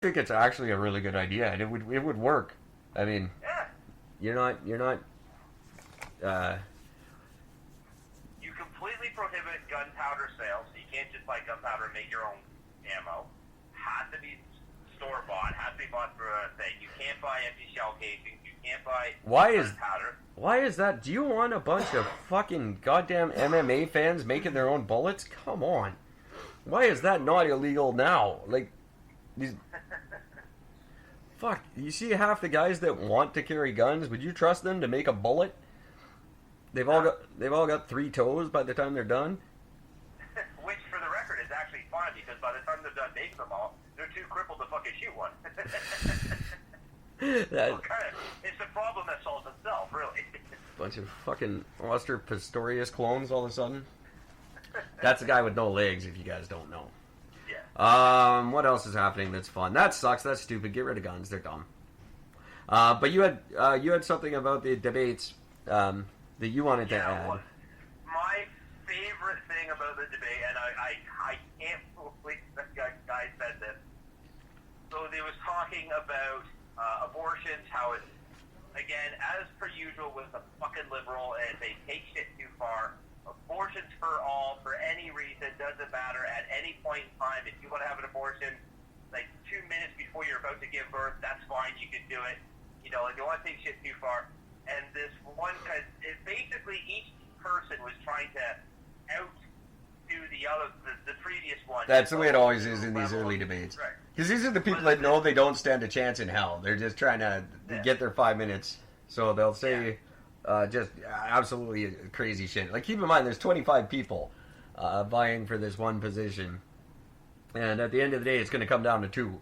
think it's actually a really good idea, and it would work. I mean, Yeah. you're not. Uh, You completely prohibit gunpowder sales, so you can't just buy gunpowder and make your own ammo. Has to be store bought. Has to be bought for a thing. You can't buy empty shell casings. You can't buy gunpowder. Why is that? Do you want a bunch of fucking goddamn MMA fans making their own bullets? Come on. Why is that not illegal now? Like, these. Fuck. You see half the guys that want to carry guns. Would you trust them to make a bullet? They've all got 3 toes by the time they're done. Which, for the record, is actually fine because by the time they're done making them all, they're too crippled to fucking shoot one. It's the problem that solves itself, really. Bunch of fucking Oster Pistorius clones all of a sudden. That's the guy with no legs, if you guys don't know. Yeah. What else is happening that's fun? That sucks. That's stupid. Get rid of guns. They're dumb. But you had something about the debates that you wanted to add. Well, my favorite thing about the debate, and I can't believe that guy said this. So they was talking about abortions, how it's, again, as per usual with the fucking liberal, and they take shit too far. Abortions for all, for any reason, doesn't matter, at any point in time. If you want to have an abortion, like 2 minutes before you're about to give birth, that's fine, you can do it. You know, like, you want to take shit too far. And this one, because basically each person was trying to outdo the previous one. That's the way it always is in these early debates. Right. Because these are the people that know they don't stand a chance in hell. They're just trying to get their 5 minutes. So they'll say just absolutely crazy shit. Like, keep in mind, there's 25 people vying for this one position. And at the end of the day, it's going to come down to 2.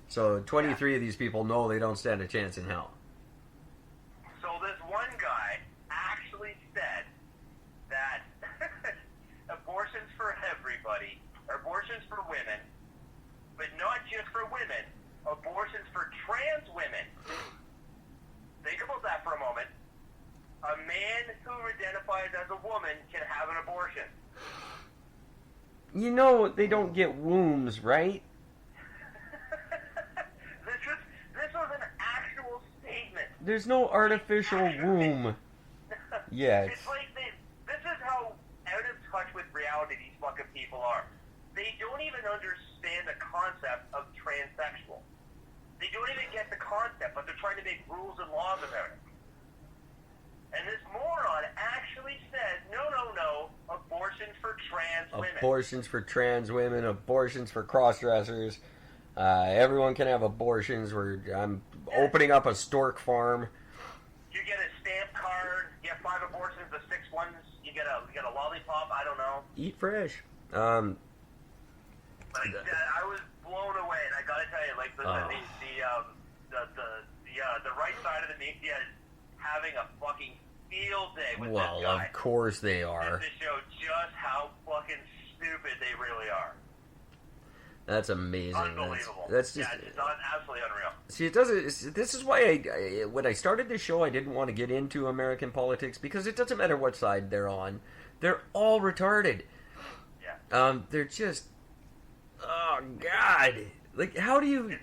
So 23 of these people know they don't stand a chance in hell. So this one guy actually said that abortions for everybody, abortions for women, but not just for women, abortions for trans women. Think about that for a moment. A man who identifies as a woman can have an abortion. You know they don't get wombs, right? This was an actual statement. There's no artificial womb. Yes. It's like this is how out of touch with reality these fucking people are. They don't even understand the concept of transsexual. They don't even get the concept, but they're trying to make rules and laws about it. And this moron actually said, no, abortions for trans women. Abortions for trans women, abortions for cross-dressers. Everyone can have abortions. I'm opening up a stork farm. You get a stamp card, you get 5 abortions, the 6th ones, you get a lollipop, I don't know. Eat fresh. I was blown away, and I gotta tell you, like, the right side of the media is having a fucking field day with this guy. Well, of course they are. To show just how fucking stupid they really are. That's amazing. Unbelievable. That's just it's absolutely unreal. See, it doesn't. This is why when I started this show, I didn't want to get into American politics because it doesn't matter what side they're on. They're all retarded. Yeah. They're just. Oh God! Like, how do you?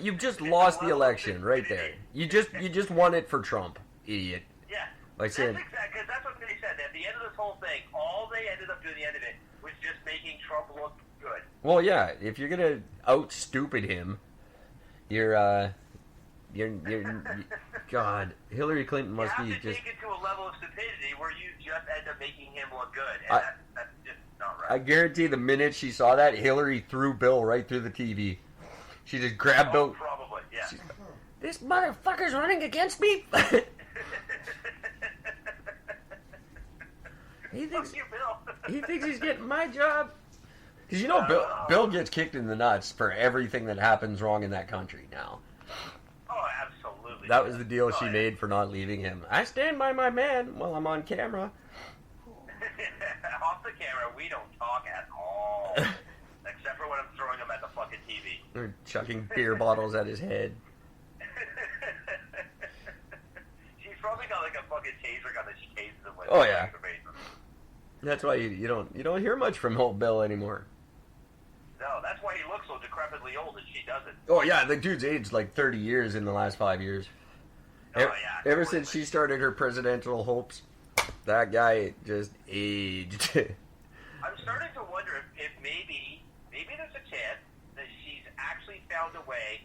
You've just lost the election right there. You just won it for Trump, idiot. Yeah. Like saying. That's exactly, because that's what they said. At the end of this whole thing, all they ended up doing at the end of it was just making Trump look good. Well, yeah. If you're gonna out stupid him, you're God. Hillary Clinton must be you have to just. take it to a level of stupidity where you just end up making him look good, and that's just not right. I guarantee the minute she saw that, Hillary threw Bill right through the TV. She just grabbed Bill. Probably, yeah. This motherfucker's running against me. He thinks he's getting my job. Because you know, Bill gets kicked in the nuts for everything that happens wrong in that country now. Oh, absolutely. That was the deal she made for not leaving him. I stand by my man while I'm on camera. Off the camera, we don't talk at all. Except for when I'm throwing him at the fucking TV. Or chucking beer bottles at his head. She's probably got like a fucking taser gun that she tases him with. Oh yeah. That's why you don't hear much from old Bill anymore. No, that's why he looks so decrepitly incredibly old and she doesn't. Oh, yeah, the dude's aged like 30 years in the last 5 years. Oh, yeah. Ever since she started her presidential hopes, that guy just aged. I'm starting to wonder if maybe there's a chance that she's actually found a way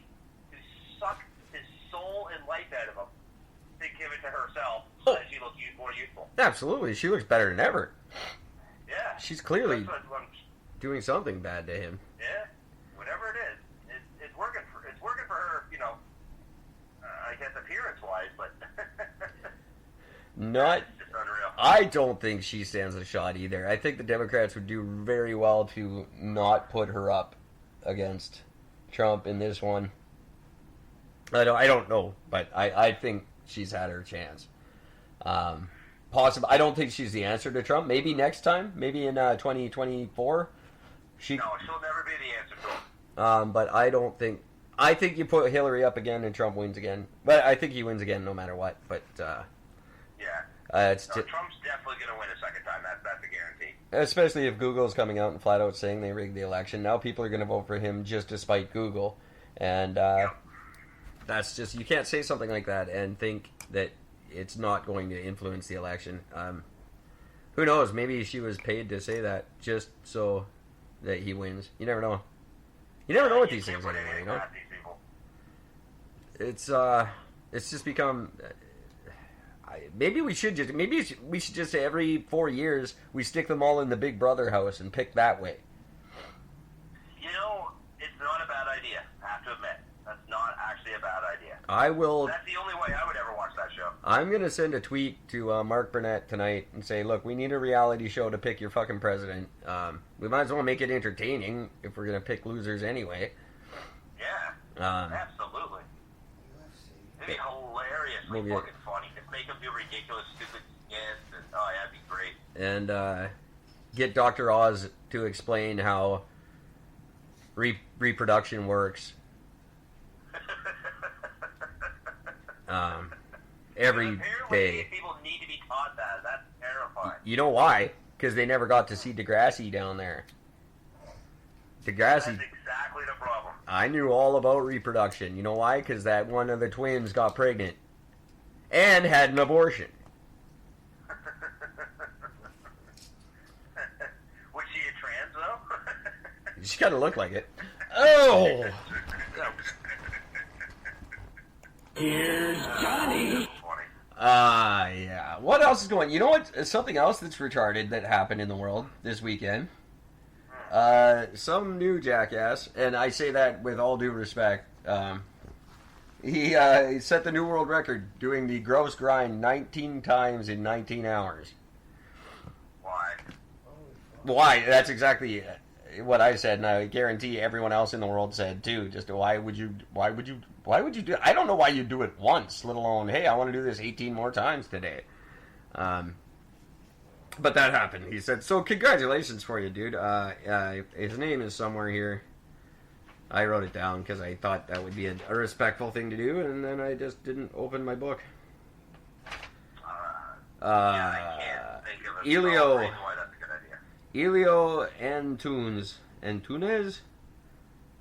to suck his soul and life out of him to give it to herself so that she looks more youthful. Absolutely, she looks better than ever. Yeah. She's clearly doing something bad to him. Yeah, whatever it is, it's working for her. You know, I guess appearance-wise, but not. It's just unreal. I don't think she stands a shot either. I think the Democrats would do very well to not put her up against Trump in this one. I don't know, but I think she's had her chance. Possible. I don't think she's the answer to Trump. Maybe next time. Maybe in 2024. No, she'll never be the answer to him. But I don't think. I think you put Hillary up again and Trump wins again. But I think he wins again no matter what. But yeah, Trump's definitely going to win a second time. That's a guarantee. Especially if Google's coming out and flat out saying they rigged the election. Now people are going to vote for him just to spite Google, and that's just, you can't say something like that and think that it's not going to influence the election. Who knows? Maybe she was paid to say that just so that he wins. You never know. You never know with these things anymore. You know. It's just become. Maybe we should just say every 4 years we stick them all in the Big Brother house and pick that way. You know, it's not a bad idea. I have to admit, that's not actually a bad idea. I will. That's the only way I would ever watch that show. I'm going to send a tweet to Mark Burnett tonight and say, look, we need a reality show to pick your fucking president. We might as well make it entertaining if we're going to pick losers anyway. Yeah, absolutely. It'd be hilariously fucking funny. Just make them do ridiculous, stupid skits. And, oh, yeah, that'd be great. And get Dr. Oz to explain how reproduction works. Every day. People need to be taught that. That's terrifying. You know why? Because they never got to see Degrassi down there. Degrassi. That's exactly the problem. I knew all about reproduction. You know why? Because that one of the twins got pregnant and had an abortion. Was she a trans though? She kind of looked like it. Oh. Here's Johnny. Yeah. What else is going? You know what? Something else that's retarded that happened in the world this weekend. Some new jackass, and I say that with all due respect. He set the new world record doing the gross grind 19 times in 19 hours. Why? Why? That's exactly what I said, and I guarantee everyone else in the world said too. Just why would you do it? I don't know why you do it once, let alone, hey, I want to do this 18 more times today. But that happened. He said, so congratulations for you, dude. His name is somewhere here. I wrote it down because I thought that would be a respectful thing to do, and then I just didn't open my book. I can't think of a Elio. reason why that's a good idea. Elio Antunes?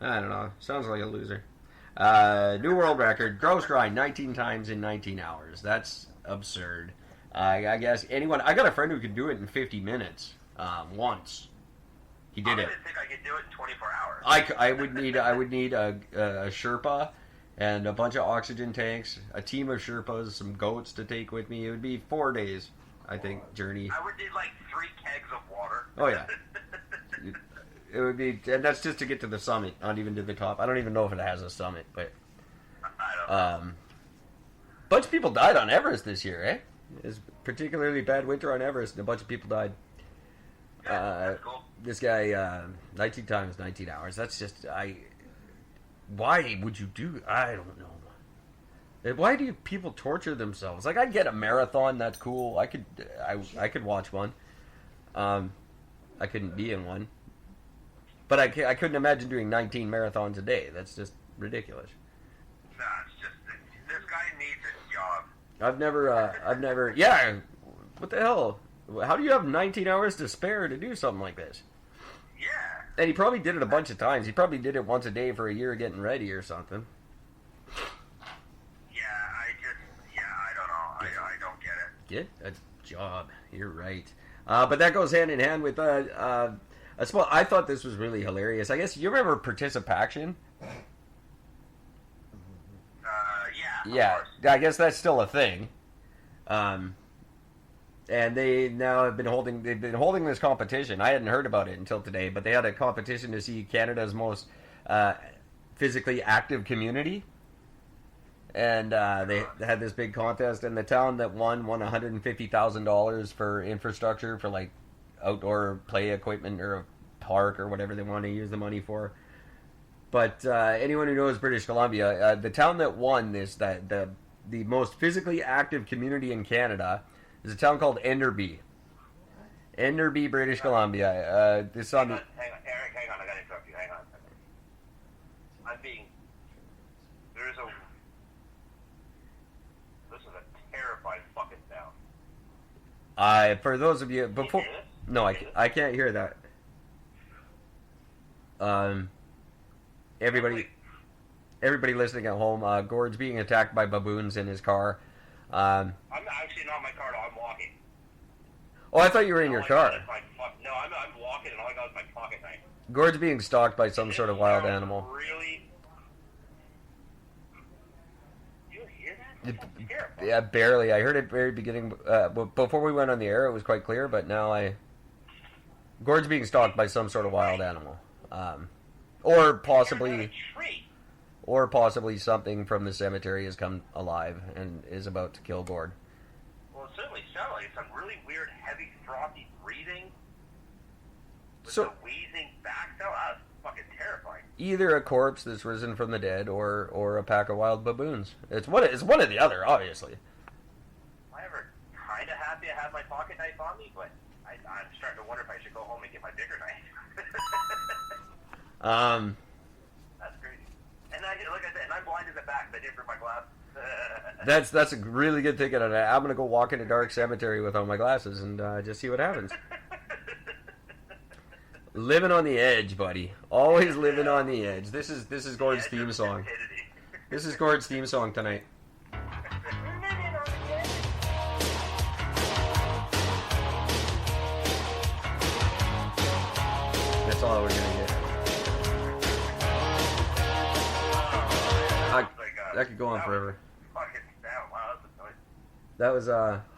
I don't know. Sounds like a loser. New world record. Gross grind 19 times in 19 hours. That's absurd. I guess anyone... I got a friend who could do it in 50 minutes. Once. He did it. I didn't think I could do it in 24 hours. I would need a Sherpa and a bunch of oxygen tanks, a team of Sherpas, some goats to take with me. It would be 4 days, I think, journey. I would need like 3 kegs of water. Oh, yeah. It would be... And that's just to get to the summit, not even to the top. I don't even know if it has a summit, but... I don't know. Bunch of people died on Everest this year, eh? It's particularly bad winter on Everest, and a bunch of people died. That's cool. This guy, 19 times 19 hours. That's just, why would you do, I don't know. Why do people torture themselves? Like, I get a marathon, that's cool. I could watch one. I couldn't be in one. But I couldn't imagine doing 19 marathons a day. That's just ridiculous. No, it's just, this guy needs a job. I've never, yeah, what the hell? How do you have 19 hours to spare to do something like this? Yeah. And he probably did it a bunch of times. He probably did it once a day for a year getting ready or something. I don't know. I don't get it. Get a job. You're right. But that goes hand in hand with, I thought this was really hilarious. I guess you remember participation? Yeah, I guess that's still a thing. And they now have been holding this competition. I hadn't heard about it until today, but they had a competition to see Canada's most physically active community. And they had this big contest, and the town that won $150,000 for infrastructure for like outdoor play equipment or a park or whatever they want to use the money for. But anyone who knows British Columbia, the town that won this, the most physically active community in Canada, is a town called Enderby. Enderby, British Columbia. This on. Hang on, Eric. Hang on. I gotta interrupt you. Hang on. This is a terrifying fucking sound. For those of you before, no, I can't hear that. Everybody listening at home, Gord's being attacked by baboons in his car. I'm actually not in my car, though. I'm walking. Oh, I thought you were in your car. No, I'm walking, and all I got is my pocket knife. Gord's being stalked by some sort of wild animal. Really? You hear that? It's terrifying. Yeah, barely. I heard it very beginning. Before we went on the air, it was quite clear, but now Gord's being stalked by some sort of wild animal. Or possibly something from the cemetery has come alive and is about to kill Gord. Well, it certainly sounds like some really weird, heavy, frothy breathing. With So, the wheezing back. That's fucking terrifying. Either a corpse that's risen from the dead or a pack of wild baboons. It's one or the other, obviously. I'm ever kind of happy I have my pocket knife on me, but I'm starting to wonder if I should go home and get my bigger knife. That's crazy. And like I said, and I'm blind in the back. I did for my glasses. That's a really good thinking. I'm going to go walk in a dark cemetery without my glasses and just see what happens. Living on the edge, buddy. Always living on the edge. This is Gord's theme song. This is Gord's theme song tonight. That's all we're gonna get. That could go on forever. That was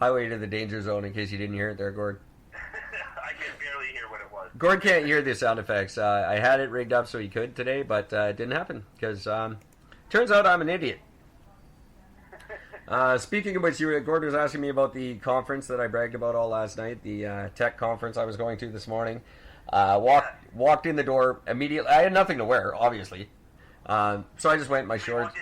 Highway to the Danger Zone, in case you didn't hear it there, Gord. I can barely hear what it was. Gord can't hear the sound effects. I had it rigged up so he could today, but it didn't happen, because turns out I'm an idiot. Speaking of which, Gord was asking me about the conference that I bragged about all last night, the tech conference I was going to this morning. Walked in the door immediately. I had nothing to wear, obviously. So I just went in my shorts.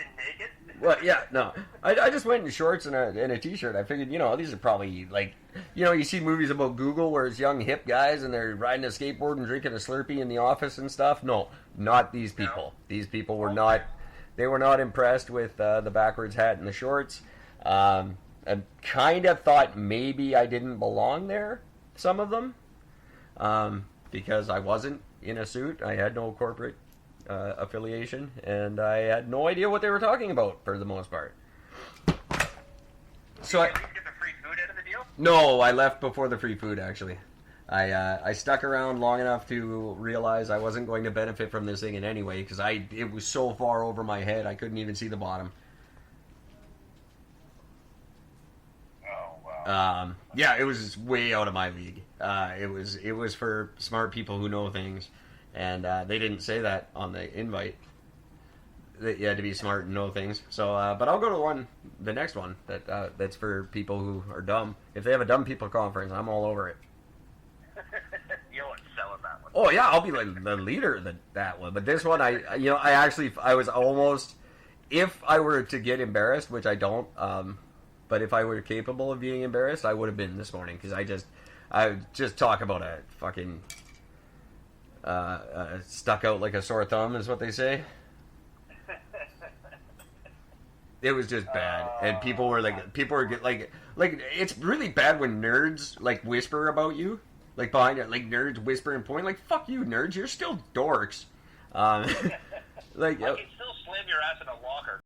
Well, yeah, no. I just went in shorts and a t-shirt. I figured, these are probably, like, you see movies about Google where it's young, hip guys and they're riding a skateboard and drinking a Slurpee in the office and stuff. No, not these people. No. These people were not, they were not impressed with the backwards hat and the shorts. I kind of thought maybe I didn't belong there, some of them, because I wasn't in a suit. I had no corporate affiliation, and I had no idea what they were talking about for the most part. So Did you get the free food out of the deal? No, I left before the free food, actually. I stuck around long enough to realize I wasn't going to benefit from this thing in any way, because it was so far over my head I couldn't even see the bottom. Oh, wow. Yeah, it was way out of my league. It was for smart people who know things. And they didn't say that on the invite, that you had to be smart and know things. So, but I'll go to the next one that's for people who are dumb. If they have a dumb people conference, I'm all over it. You'll excel at that one. Oh yeah, I'll be like the leader of that one. But this one, I was almost, if I were to get embarrassed, which I don't, but if I were capable of being embarrassed, I would have been this morning, because I just talk about a fucking. Stuck out like a sore thumb is what they say. It was just bad, and people were like it's really bad when nerds like whisper about you, like behind it, like nerds whisper and point. Like, fuck you, nerds. You're still dorks. Like, I can still slam your ass in a locker.